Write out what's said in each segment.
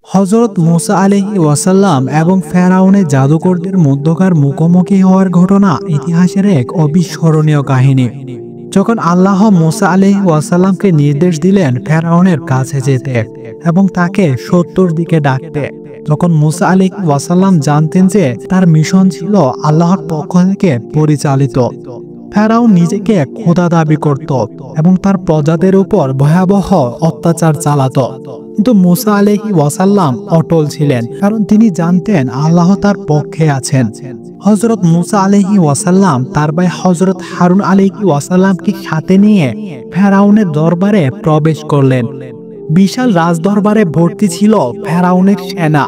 হযরত মুসা আলাইহিস ওয়াসাল্লাম এবং ফেরাউনের জাদুকরদের মধ্যকার মুখোমুখি হওয়ার ঘটনা ইতিহাসের এক অবিস্মরণীয় কাহিনী। যখন আল্লাহ মুসা আলাইহিস ওয়াসাল্লামকে নির্দেশ দিলেন ফেরাউনের কাছে যেতে এবং তাকে সত্যর দিকে ডাকতে, তখন মুসা আলাইহিস ওয়াসাল্লাম জানতেন যে তার মিশন ছিল আল্লাহর পক্ষ থেকে পরিচালিত। ফেরাউন নিজেকে খোদা দাবি করত এবং তার প্রজাদের উপর ভয়াবহ অত্যাচার চালাত, কিন্তু মুসা আলাইহিস ওয়াসাল্লাম অটল ছিলেন, কারণ তিনি জানতেন আল্লাহ তার পক্ষে আছেন। হযরত মুসা আলাইহিস ওয়াসাল্লাম তার ভাই হযরত হারুন আলাইহিস ওয়াসাল্লামকে সাথে নিয়ে ফেরাউনের দরবারে প্রবেশ করলেন। বিশাল রাজদরবারে ভর্তি ছিল ফেরাউনের সেনা,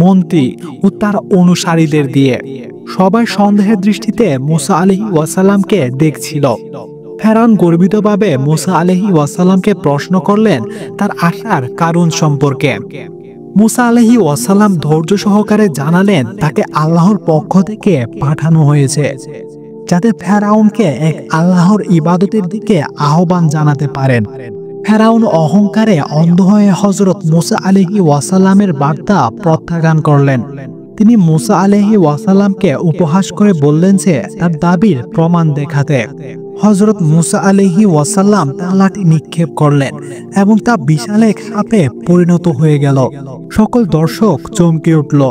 মন্ত্রী ও তার অনুসারীদের দিয়ে। সবাই সন্দেহের দৃষ্টিতে মুসা আলাইহিস ওয়াসাল্লামকে দেখছিল। ফেরাউন গর্বিতভাবে মুসা আলাইহিস ওয়াসাল্লামকে প্রশ্ন করলেন তার আসার কারণ সম্পর্কে। মুসা আলাইহিস ওয়াসাল্লাম ধৈর্য সহকারে জানালেন তাকে আল্লাহর পক্ষ থেকে পাঠানো হয়েছে, যাতে ফেরাউনকে এক আল্লাহর ইবাদতের দিকে আহ্বান জানাতে পারেন। ফেরাউন অহংকারে অন্ধ হয়ে হযরত মুসা আলাইহিস ওয়াসাল্লামের বার্তা প্রত্যাখ্যান করলেন। তিনি মুসা আলাইহিস ওয়াসাল্লামকে উপহাস করে বললেন যে তার দাবির প্রমাণ দেখাতে। হযরত মুসা আলাইহিস ওয়াসাল্লাম তার লাঠি নিক্ষেপ করলেন এবং তা বিশাল এক সাপে পরিণত হয়ে গেল। সকল দর্শক চমকে উঠল,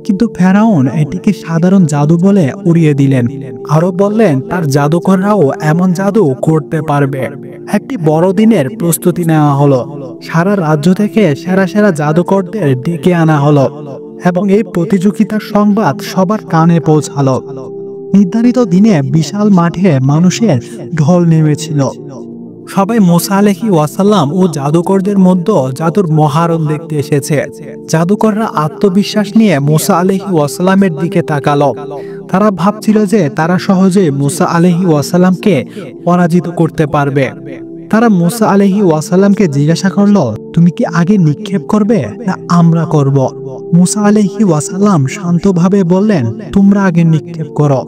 কিন্তু ফেরাউন এটিকে সাধারণ জাদু বলে উড়িয়ে দিলেন। আরো বললেন তার জাদুকররাও এমন জাদু করতে পারবে। একটি বড়দিনের প্রস্তুতি নেওয়া হলো। সারা রাজ্য থেকে সেরা সেরা জাদুকরদের ডেকে আনা হলো এবং এই প্রতিযোগিতার সংবাদ সবার কানে পৌঁছালো। নির্ধারিত দিনে বিশাল মাঠে মানুষের ঢল নেমেছিল। সবাই মুসা আলাইহিস ওয়াসাল্লাম ও জাদুকরদের মধ্যে জাদুর মহারণ দেখতে এসেছে। জাদুকররা আত্মবিশ্বাস নিয়ে মুসা আলাইহিস ওয়াসাল্লামের দিকে তাকালো। তারা ভাবছিল যে তারা সহজে মুসা আলাইহিস ওয়াসাল্লামকে পরাজিত করতে পারবে। তারা মুসা আলাইহিস ওয়াসাল্লামকে জিজ্ঞাসা করলো, তুমি কি আগে নিক্ষেপ করবে না আমরা করব? মুসা আলাইহিস ওয়াসাল্লাম শান্তভাবে বললেন, তোমরা আগে নিক্ষেপ করো।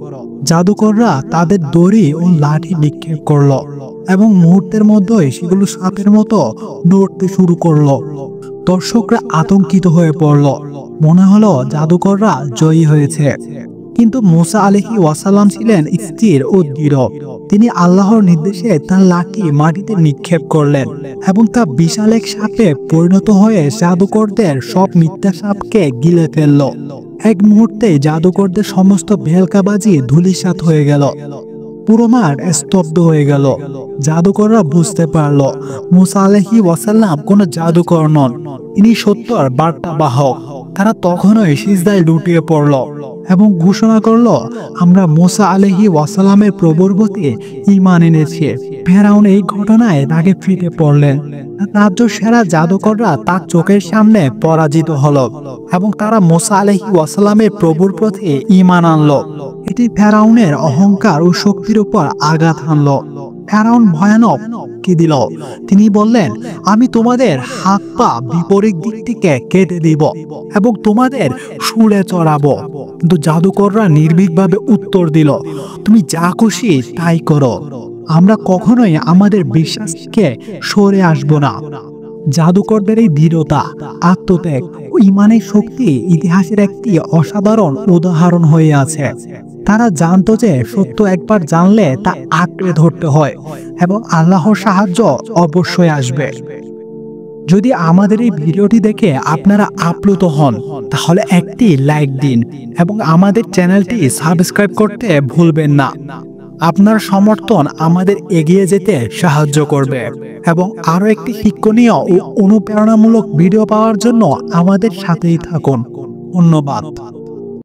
জাদুকররা তাদের দড়ি ও লাঠি নিক্ষেপ করলো এবং মুহূর্তের মধ্যেই সেগুলো সাপের মতো নড়তে শুরু করলো। দর্শকরা আতঙ্কিত হয়ে পড়ল। মনে হলো জাদুকররা জয়ী হয়েছে। কিন্তু মুসা আলাইহিস ওয়াসাল্লাম ছিলেন স্থির ও দৃঢ়। তিনি আল্লাহর নির্দেশে তার লাঠি মাটিতে নিক্ষেপ করলেন এবং তা বিশাল এক সাপে পরিণত হয়ে জাদুকরদের সব মিথ্যা সাপকে গিলে ফেলল। এক মুহূর্তে জাদুকরদের সমস্ত ভেলকাবাজি ধূলিসাৎ হয়ে গেল। পুরো মাঠ স্তব্ধ হয়ে গেল। জাদুকররা বুঝতে পারল মুসা আলাইহিস ওয়াসাল্লাম কোনো জাদুকর নন, তিনি সত্যর বার্তাবাহক। তারা তখনই সিজদায় লুটিয়ে পড়ল এবং ঘোষণা করল, আমরা মুসা আলাইহিস ওয়াসাল্লামের প্রভুর প্রতি ঈমান এনেছি। ফেরাউন এই ঘটনায় রাগে ফেটে পড়লেন। রাজ্য সেরা জাদুকররা তার চোখের সামনে পরাজিত হলো এবং তারা মুসা আলাইহিস ওয়াসাল্লামের প্রভুর প্রতি ঈমান আনলো। এটি ফেরাউনের অহংকার ও শক্তির উপর আঘাত হানলো। ফেরাউন ভয়ানক কি দিল। তিনি বললেন, আমি তোমাদের হাত পা বিপরীত দিক থেকে কেটে দিব এবং তোমাদের শুলে চড়াবো। কিন্তু জাদুকররা নির্ভীকভাবে উত্তর দিল, তুমি যা খুশি তাই করো, আমরা কখনোই আমাদের বিশ্বাসকে সরে আসবো না। জাদুকরদের এই দৃঢ়তা, আত্মত্যাগ ও ঈমানের শক্তি ইতিহাসের একটি অসাধারণ উদাহরণ হয়ে আছে। তারা জানতো যে সত্য একবার জানলে তা আঁকড়ে ধরতে হয় এবং আল্লাহর সাহায্য অবশ্যই আসবে। যদি আমাদের এই ভিডিওটি দেখে আপনারা আপ্লুত হন, তাহলে একটি লাইক দিন এবং আমাদের চ্যানেলটি সাবস্ক্রাইব করতে ভুলবেন না। আপনার সমর্থন আমাদের এগিয়ে যেতে সাহায্য করবে এবং আরো একটি শিক্ষণীয় ও অনুপ্রেরণামূলক ভিডিও পাওয়ার জন্য আমাদের সাথেই থাকুন। ধন্যবাদ।